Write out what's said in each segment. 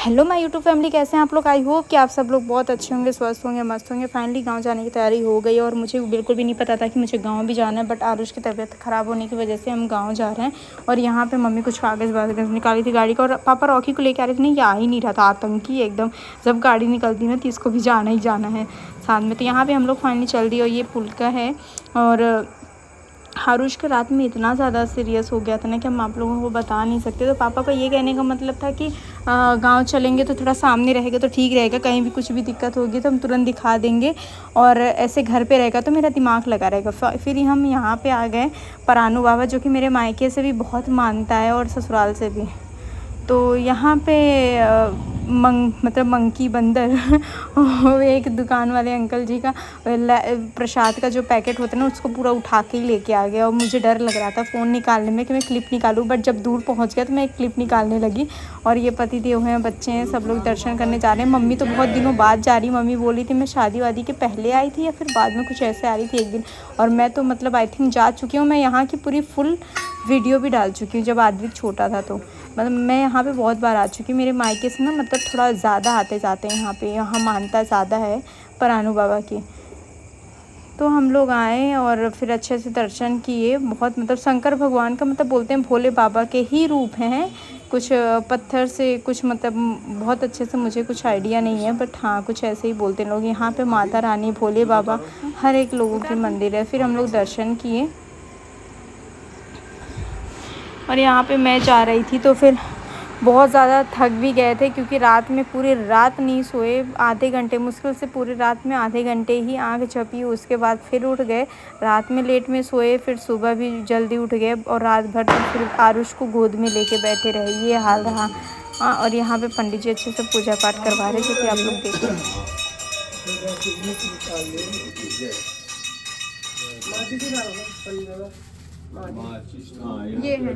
Hello my YouTube family, कैसे हैं आप लोग। आई होप कि आप सब लोग बहुत अच्छे होंगे, स्वस्थ होंगे, मस्त होंगे। फाइनली गांव जाने की तैयारी हो गई और मुझे बिल्कुल भी नहीं पता था कि मुझे गांव भी जाना है, बट आरुष की तबीयत ख़राब होने की वजह से हम गांव जा रहे हैं। और यहाँ पे मम्मी कुछ कागज़ वागज़ निकाली थी गाड़ी का, और पापा रॉकी को लेकर आ रहे थे। नहीं, ये आ ही नहीं रहा था, आतंकी एकदम। जब गाड़ी निकलती ना तो इसको भी जाना ही जाना है साथ में। तो यहाँ पर हम लोग फाइनली चल दिए और ये पुल का है। और हारुश का रात में इतना ज़्यादा सीरियस हो गया था ना कि हम आप लोगों को बता नहीं सकते। तो पापा का ये कहने का मतलब था कि गांव चलेंगे तो थोड़ा सामने रहेगा तो ठीक रहेगा, कहीं भी कुछ भी दिक्कत होगी तो हम तुरंत दिखा देंगे, और ऐसे घर पे रहेगा तो मेरा दिमाग लगा रहेगा। फिर हम यहाँ पे आ गए परानू बाबा, जो कि मेरे मायके से भी बहुत मानता है और ससुराल से भी। तो यहाँ पे मतलब मंकी बंदर वो एक दुकान वाले अंकल जी का प्रसाद का जो पैकेट होता है ना, उसको पूरा उठा के ही लेके आ गया। और मुझे डर लग रहा था फ़ोन निकालने में कि मैं क्लिप निकालूं, बट जब दूर पहुंच गया तो मैं एक क्लिप निकालने लगी। और ये पति देव हैं, बच्चे हैं, सब लोग दर्शन करने जा रहे हैं। मम्मी तो बहुत दिनों बाद जा रही। मम्मी बोल रही थी मैं शादी वादी के पहले आई थी या फिर बाद में कुछ ऐसे आ रही थी एक दिन। और मैं तो मतलब आई थिंक जा चुकी हूँ। मैं यहाँ की पूरी फुल वीडियो भी डाल चुकी हूँ जब आद्विक छोटा था। तो मतलब मैं यहाँ पे बहुत बार आ चुकी हूँ। मेरे मायके से ना मतलब थोड़ा ज़्यादा आते जाते हैं यहाँ पे। यहाँ मानता ज़्यादा है परानू बाबा की। तो हम लोग आए और फिर अच्छे से दर्शन किए। बहुत मतलब शंकर भगवान का मतलब बोलते हैं भोले बाबा के ही रूप हैं। कुछ पत्थर से कुछ मतलब बहुत अच्छे से मुझे कुछ आइडिया नहीं है, बट हाँ कुछ ऐसे ही बोलते हैं लोग। यहाँ पे माता रानी, भोले बाबा, हर एक लोगों की मंदिर है। फिर हम लोग दर्शन किए और यहाँ पे मैं जा रही थी तो फिर बहुत ज़्यादा थक भी गए थे, क्योंकि रात में पूरी रात नहीं सोए। आधे घंटे मुश्किल से पूरी रात में आधे घंटे ही आँख झपी, उसके बाद फिर उठ गए। रात में लेट में सोए, फिर सुबह भी जल्दी उठ गए और रात भर तो फिर आरुष को गोद में लेके बैठे रहे। ये हाल रहा। हाँ, और यहाँ पे पंडित जी अच्छे से पूजा पाठ करवा रहे, जो कि आप लोग देख रहे हैं। ये है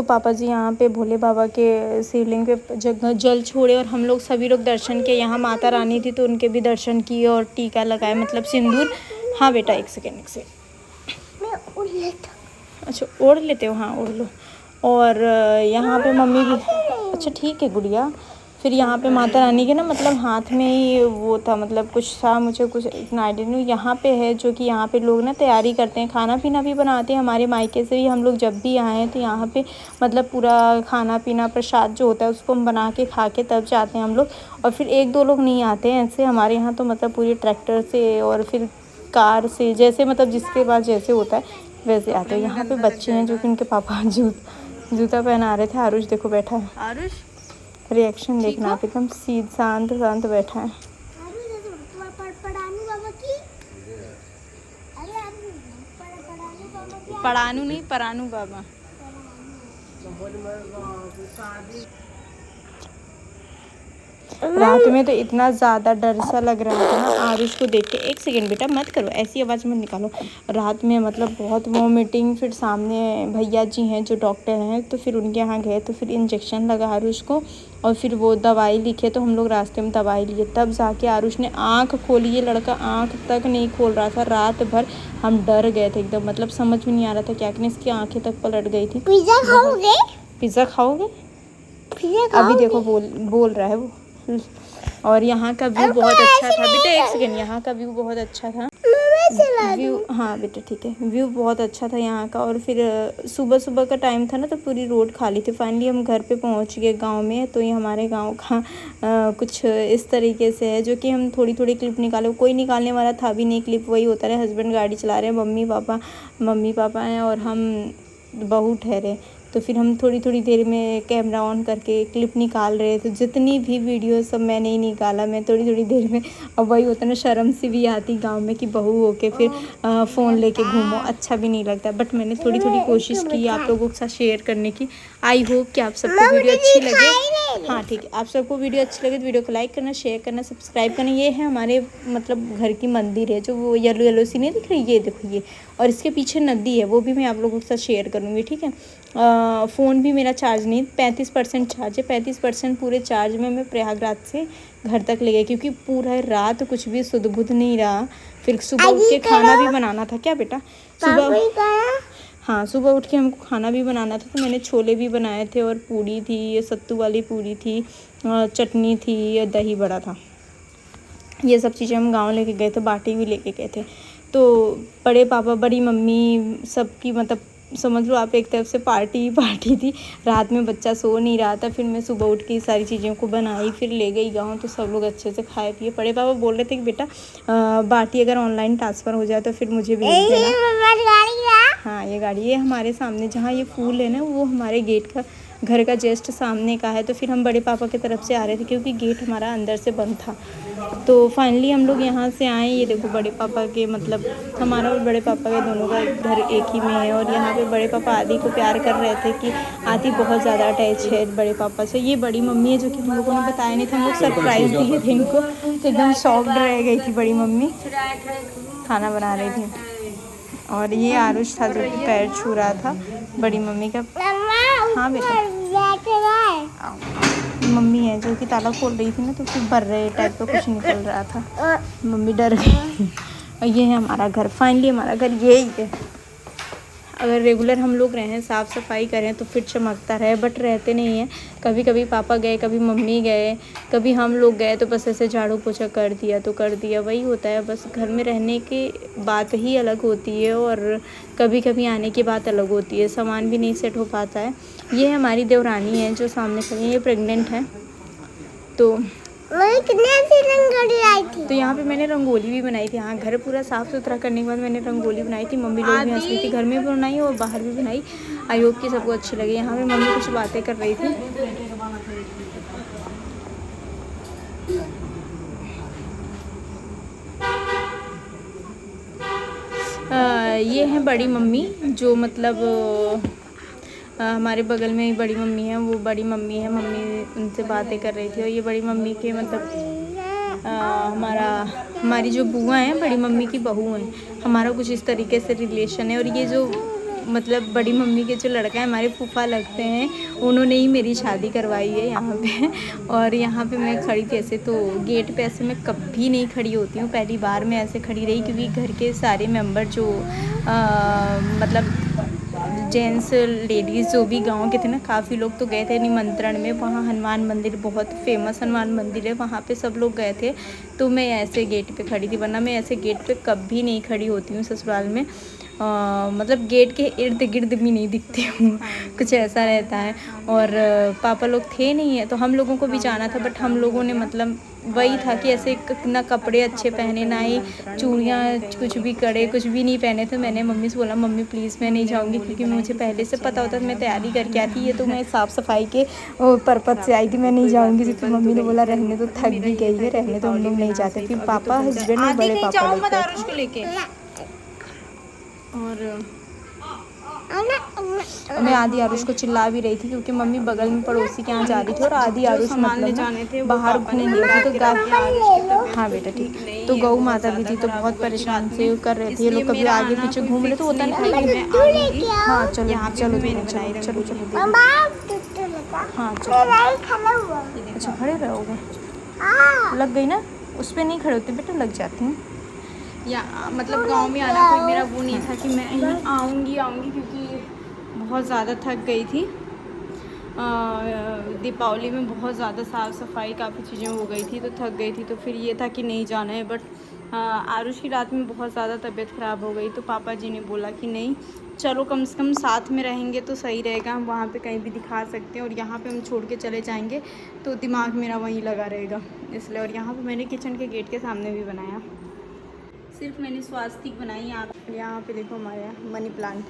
पापा जी यहाँ पे भोले बाबा के शिवलिंग पे जगह जल छोड़े और हम लोग सभी लोग दर्शन किए। यहाँ माता रानी थी तो उनके भी दर्शन किए और टीका लगाए, मतलब सिंदूर। हाँ बेटा, एक सेकेंड मैं ओढ़ लेता। अच्छा, ओढ़ लेते हो, हाँ ओढ़ लो। और यहाँ पे मम्मी भी, अच्छा ठीक है गुड़िया। फिर यहाँ पे माता रानी के ना मतलब हाथ में ही वो था, मतलब कुछ था, मुझे कुछ इतना आइडिया नहीं। यहाँ पे है जो कि यहाँ पे लोग ना तैयारी करते हैं, खाना पीना भी बनाते हैं। हमारे मायके से भी हम लोग जब भी आए हैं तो यहाँ पे मतलब पूरा खाना पीना प्रसाद जो होता है उसको हम बना के खा के तब जाते हैं हम लोग। और फिर एक दो लोग नहीं आते हैं ऐसे। हमारे यहाँ तो मतलब पूरी ट्रैक्टर से और फिर कार से, जैसे मतलब जिसके पास जैसे होता है वैसे आते हैं। यहाँ पे बच्चे हैं जो कि उनके पापा जूता पहना रहे थे। आरुष देखो बैठा है, आरुष रिएक्शन देखना आप, एकदम शांत शांत बैठा है। पढ़ानू नहीं, परानू बाबा। रात में तो इतना ज़्यादा डर सा लग रहा था ना आरुष को देख के। एक सेकेंड बेटा, मत करो ऐसी आवाज़ मत निकालो। रात में मतलब बहुत वॉमिटिंग। फिर सामने भैया जी हैं जो डॉक्टर हैं, तो फिर उनके यहाँ गए तो फिर इंजेक्शन लगा आरुष को, और फिर वो दवाई लिखे तो हम लोग रास्ते में दवाई लिए, तब जाके आरुष ने आँख खोली। ये लड़का आँख तक नहीं खोल रहा था रात भर। हम डर गए थे एकदम, मतलब समझ में नहीं आ रहा था क्या करें। इसकी आँखें तक पलट गई थी। पिज़्ज़ा खाओगे? पिज़्ज़ा खाओगे? अभी देखो बोल रहा है वो। और यहाँ का व्यू बहुत अच्छा था बेटा, एक सेकेंड, यहाँ का व्यू बहुत अच्छा था व्यू। हाँ बेटा ठीक है, व्यू बहुत अच्छा था यहाँ का। और फिर सुबह सुबह का टाइम था ना तो पूरी रोड खाली थी। फाइनली हम घर पे पहुँच गए गांव में। तो ये हमारे गांव का कुछ इस तरीके से है, जो कि हम थोड़ी थोड़ी क्लिप निकाले। कोई निकालने वाला था भी नहीं क्लिप, वही होता रहा। हस्बैंड गाड़ी चला रहे हैं, मम्मी पापा हैं और हम बहू ठहरे। तो फिर हम थोड़ी थोड़ी देर में कैमरा ऑन करके क्लिप निकाल रहे थे। जितनी भी वीडियो सब मैंने ही निकाला, मैं थोड़ी थोड़ी देर में। अब वही होता ना, शर्म सी भी आती गांव में कि बहू होके फिर फ़ोन लेके घूमो, अच्छा भी नहीं लगता। बट मैंने थोड़ी थोड़ी कोशिश की आप लोगों के साथ शेयर करने की। आई होप कि आप सबको वीडियो अच्छी लगे। हाँ ठीक है, आप सबको वीडियो अच्छी लगे तो वीडियो को लाइक करना, शेयर करना, सब्सक्राइब करना। ये है हमारे मतलब घर की मंदिर है, जो वो येलो येलो सी नहीं दिख रही, ये देखो ये। और इसके पीछे नदी है, वो भी मैं आप लोगों के साथ शेयर करूँगी, ठीक है। फ़ोन भी मेरा चार्ज नहीं, 35% चार्ज है। 35% पूरे चार्ज में मैं प्रयागराज से घर तक ले गई, क्योंकि पूरा रात कुछ भी सुध बुध नहीं रहा। फिर सुबह उठ के खाना भी बनाना था। क्या बेटा? सुबह, हाँ सुबह उठ के हमको खाना भी बनाना था, तो मैंने छोले भी बनाए थे और पूड़ी थी, ये सत्तू वाली पूड़ी थी, चटनी थी, दही बड़ा था। ये सब चीज़ें हम गांव लेके गए थे, बाटी भी लेके गए थे। तो बड़े पापा, बड़ी मम्मी, सबकी मतलब समझ लो आप एक तरफ से पार्टी ही पार्टी थी। रात में बच्चा सो नहीं रहा था, फिर मैं सुबह उठ के सारी चीज़ों को बनाई, फिर ले गई गाँव, तो सब लोग अच्छे से खाए पिए। बड़े पापा बोल रहे थे कि बेटा बाटी अगर ऑनलाइन ट्रांसफ़र हो जाए तो फिर मुझे भेज देना। हाँ ये गाड़ी, ये हमारे सामने जहाँ ये फूल है ना, वो हमारे गेट का, घर का जस्ट सामने का है। तो फिर हम बड़े पापा की तरफ से आ रहे थे, क्योंकि गेट हमारा अंदर से बंद था। तो फाइनली हम लोग यहाँ से आए। ये देखो बड़े पापा के, मतलब हमारा और बड़े पापा के दोनों का घर एक ही में है। और यहाँ पे बड़े पापा आदि को प्यार कर रहे थे कि आदि बहुत ज़्यादा अटैच है बड़े पापा से। ये बड़ी मम्मी है, जो कि हम लोगों ने बताया नहीं था, हम लोग सरप्राइज़ दिए थे इनको, तो एकदम शॉक्ड रह गई थी बड़ी मम्मी, खाना बना रही थी। और ये आरुष था जो कि पैर छू रहा था बड़ी मम्मी का। हाँ बेटा, मम्मी है जो कि ताला खोल रही थी ना, तो फिर भर रहे टाइप का कुछ निकल रहा था, मम्मी डर गई। और ये है हमारा घर, फाइनली हमारा घर यही है। अगर रेगुलर हम लोग रहें, साफ़ सफाई करें तो फिर चमकता रहे, बट रहते नहीं हैं। कभी कभी पापा गए, कभी मम्मी गए, कभी हम लोग गए, तो बस ऐसे झाड़ू पोछा कर दिया तो कर दिया, वही होता है। बस घर में रहने की बात ही अलग होती है, और कभी कभी आने की बात अलग होती है, सामान भी नहीं सेट हो पाता है। ये हमारी देवरानी है जो सामने खड़ी है, ये प्रेग्नेंट है। तो तो यहाँ पे मैंने रंगोली भी बनाई थी। हाँ, घर पूरा साफ़ सुथरा करने के बाद मैंने रंगोली बनाई थी। मम्मी लोग भी हंस रही थी, घर में भी बनाई और बाहर भी बनाई। आई होप कि सबको अच्छी लगी। यहाँ पे मम्मी कुछ बातें कर रही थी। ये है बड़ी मम्मी, जो मतलब हमारे बगल में ही बड़ी मम्मी है, वो बड़ी मम्मी है। मम्मी उनसे बातें कर रही थी। और ये बड़ी मम्मी के मतलब हमारी जो बुआ हैं, बड़ी मम्मी की बहू हैं। हमारा कुछ इस तरीके से रिलेशन है। और ये जो मतलब बड़ी मम्मी के जो लड़का है, हमारे फूफा लगते हैं, उन्होंने ही मेरी शादी करवाई है यहाँ पे। और यहाँ पे मैं खड़ी थी ऐसे, तो गेट पे ऐसे मैं कभी नहीं खड़ी होती हूँ, पहली बार मैं ऐसे खड़ी रही, क्योंकि घर के सारे मेंबर जो मतलब जेंट्स लेडीज़ जो भी गांव के थे ना, काफ़ी लोग तो गए थे निमंत्रण में। वहाँ हनुमान मंदिर, बहुत फेमस हनुमान मंदिर है, वहाँ पे सब लोग गए थे। तो मैं ऐसे गेट पे खड़ी थी, वरना मैं ऐसे गेट पे कभी नहीं खड़ी होती हूँ ससुराल में। मतलब गेट के इर्द गिर्द भी नहीं दिखती हूँ, कुछ ऐसा रहता है। और पापा लोग थे नहीं है, तो हम लोगों को भी जाना था, बट हम लोगों ने मतलब वही था कि ऐसे ना कपड़े अच्छे पहने, ना ही चूड़ियाँ, कुछ भी कड़े, कुछ भी नहीं पहने। तो मैंने मम्मी से बोला, मम्मी प्लीज़ मैं नहीं जाऊँगी, क्योंकि मुझे पहले से पता होता था, मैं तैयारी करके आती। ये तो मैं साफ़ सफाई के पर्पज़ से आई थी, मैं नहीं जाऊँगी। फिर मम्मी ने बोला रहने तो, थक भी गई है, रहने तो, हम लोग नहीं जाते। फिर पापा, हस्बैंड और बड़े पापा लेके, और मैं आदि आरुष को चिल्ला भी रही थी, क्योंकि मम्मी बगल में पड़ोसी के यहाँ जा रही थी, और आदि आरुष मतलब बाहर घूम रही थी। तो हाँ बेटा ठीक, तो गौ माता भी थी, तो बहुत परेशान से कर रहे थे ये लोग, कभी आगे पीछे घूम रहे, तो होता ना। हाँ चलो चलो चलो चलो चलो, हाँ चलो, अच्छा खड़े रहोगे, लग गई ना, उस पर नहीं खड़े होते बेटा, लग जाते हैं। या मतलब गांव में आना कोई मेरा वो नहीं था कि मैं यहीं आऊँगी, क्योंकि बहुत ज़्यादा थक गई थी। दीपावली में बहुत ज़्यादा साफ़ सफाई काफ़ी चीज़ें हो गई थी, तो थक गई थी। तो फिर ये था कि नहीं जाना है। बट आरुष की रात में बहुत ज़्यादा तबीयत ख़राब हो गई, तो पापा जी ने बोला कि नहीं चलो, कम से कम साथ में रहेंगे तो सही रहेगा, हम वहाँ पे कहीं भी दिखा सकते हैं, और यहाँ पे हम छोड़ के चले जाएंगे तो दिमाग मेरा वहीं लगा रहेगा, इसलिए। और यहाँ पे मैंने किचन के गेट के सामने भी बनाया, सिर्फ मैंने स्वास्तिक बनाई। यहाँ पे देखो हमारे यहाँ मनी प्लांट।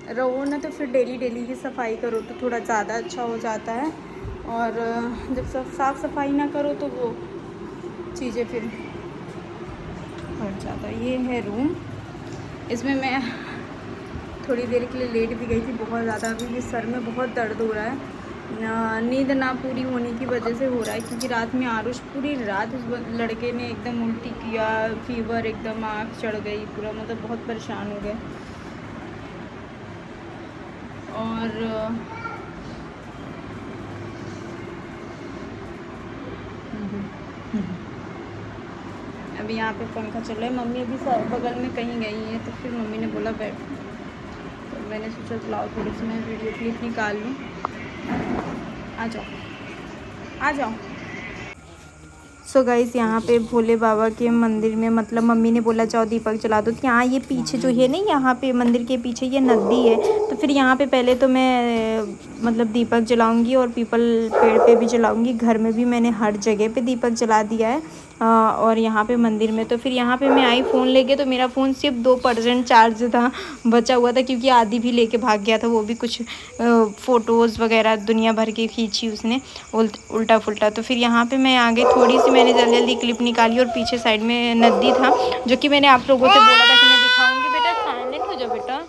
रहो ना तो फिर डेली डेली की सफाई करो तो थोड़ा ज़्यादा अच्छा हो जाता है, और जब साफ़ सफाई ना करो तो वो चीज़ें फिर हट जाता है। ये है रूम, इसमें मैं थोड़ी देर के लिए लेट भी गई थी, बहुत ज़्यादा अभी सर में बहुत दर्द हो रहा है। नींद ना पूरी होने की वजह से हो रहा है, क्योंकि रात में आरुष पूरी रात उस लड़के ने एकदम उल्टी किया, फीवर, एकदम आँख चढ़ गई पूरा, मतलब बहुत परेशान हो गए। और अभी यहाँ पे पंखा चल रहा है। मम्मी अभी बगल में कहीं गई है, तो फिर मम्मी ने बोला बैठ, तो मैंने सोचा लाओ थोड़ी सी मैं वीडियो क्लिप निकाल लूँ। आ जाओ आ जाओ। सो गाइस यहाँ पे भोले बाबा के मंदिर में मतलब मम्मी ने बोला जाओ दीपक जला दो। तो यहाँ ये पीछे जो है ना, यहाँ पे मंदिर के पीछे ये नदी है, तो फिर यहाँ पे पहले तो मैं मतलब दीपक जलाऊंगी और पीपल पेड़ पे भी जलाऊंगी। घर में भी मैंने हर जगह पे दीपक जला दिया है और यहाँ पे मंदिर में। तो फिर यहाँ पे मैं आई फ़ोन लेके, तो मेरा फ़ोन सिर्फ 2% चार्ज था, बचा हुआ था, क्योंकि आधी भी लेके भाग गया था। वो भी कुछ फ़ोटोज़ वगैरह दुनिया भर की खींची उसने उल्टा फुल्टा। तो फिर यहाँ पे मैं आ गई, थोड़ी सी मैंने जल्दी जल्दी क्लिप निकाली और पीछे साइड में नदी था, जो कि मैंने आप लोगों से बोला था कि मैं दिखाऊंगी। बेटा साइलेंट हो जाओ बेटा।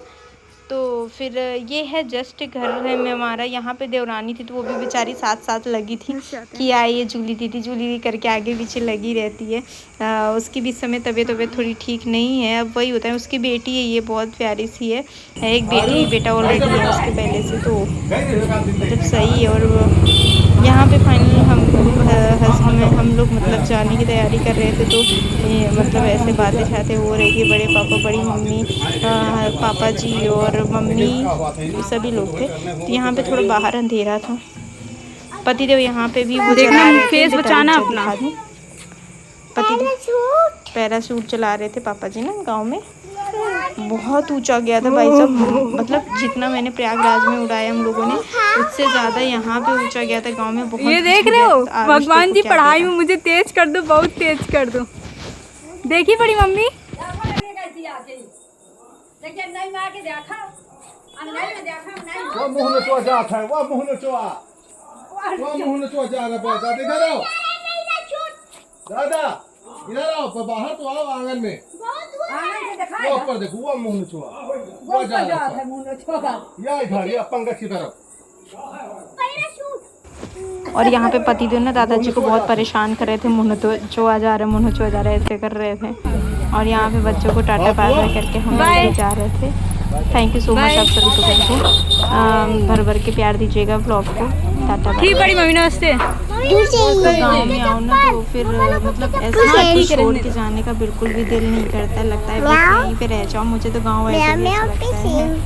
तो फिर ये है जस्ट घर है में हमारा। यहाँ पे देवरानी थी, तो वो भी बेचारी साथ साथ लगी थी कि आइए झूली दीदी करके आगे पीछे लगी रहती है। उसकी भी इस समय तबीयत थोड़ी ठीक नहीं है। अब वही होता है, उसकी बेटी है, ये बहुत प्यारी सी है, एक बेटा ऑलरेडी है उसके पहले से, तो मतलब सही है। और यहाँ पे फाइनली हम लोग मतलब जाने की तैयारी कर रहे थे, तो ये मतलब ऐसे बातें हो रही थी। बड़े पापा, बड़ी मम्मी, पापा जी और मम्मी, सभी लोग थे। तो यहाँ पे थोड़ा बाहर अंधेरा था। पतिदेव यहाँ पे भी वो देखना, फेस बचाना अपना। पतिदेव पैराशूट चला रहे थे पापा जी ना गाँव में। बहुत ऊंचा गया था भाई साहब, मतलब जितना मैंने प्रयागराज में उड़ाया हम लोगों ने, उससे ज़्यादा यहाँ पे ऊंचा गया था गांव में। बहुत ये देख रहे हो, भगवान जी पढ़ाई में मुझे तेज कर दो, बहुत तेज कर दो। देखी बड़ी मम्मी, दादा इधर आओ, बाहर तो आओ, आंगन में वो ऊपर देखो, वो मुंह नचुआ, वो जा रहा है मुंह नचुआ, या इधर या पंकज की तरफ। और यहाँ पे पतिदेव ना दादाजी को बहुत परेशान कर रहे थे, मुँह नचुआ जा रहे ऐसे कर रहे थे। और यहाँ पे बच्चों को टाटा बाय बाय करके हम लोग जा रहे थे। थैंक यू सो मच आप सभी को, भर भर के प्यार दीजिएगा ब्लॉग को। Tata bye. बड़ी मम्मी नमस्ते। गाँव में आओ ना, तो फिर मतलब ऐसे छोड़ के जाने का बिल्कुल भी दिल नहीं करता, लगता है बस यहीं पे रह जाओ। मुझे तो गाँव ऐसे ही अच्छा लगता है।